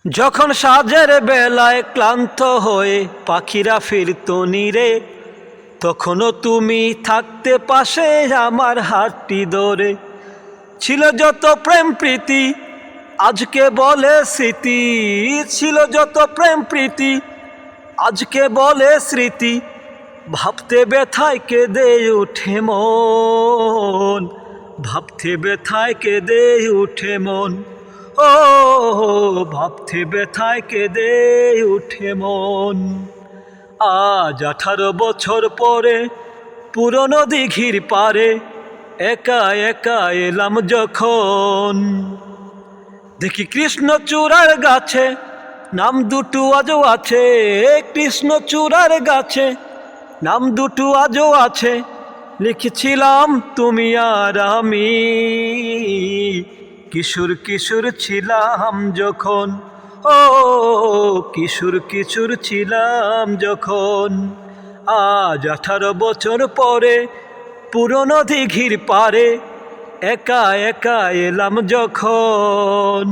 যখন সাজের বেলায় ক্লান্ত হয়ে পাখিরা ফিরত নীরে, তখনও তুমি থাকতে পাশে আমার হাতটি ধরে। ছিল যত প্রেম প্রীতি আজকে বলে স্মৃতি, ছিল যত প্রেম প্রীতি আজকে বলে স্মৃতি। ভাবতে ব্যথায় কেঁদে উঠে মন, ভাবতে ব্যথায় কেঁদে উঠে মন। ও ভাবতে ব্যথায় কেঁদে উঠে মন। আজ 18 বছর পরে পুরনো দিঘির পারে একা একা এলাম যখন, দেখি কৃষ্ণচূড়ার গাছে নাম দুটো আজও আছে, কৃষ্ণচূড়ার গাছে নাম দুটো আজও আছে। লিখেছিলাম তুমি আর আমি, কিশোর কিশোর ছিলাম যখন। ও কিশোর কিশোর ছিলাম যখন। আজ 18 বছর পরে পুরনো দিঘির পারে একা একা এলাম যখন।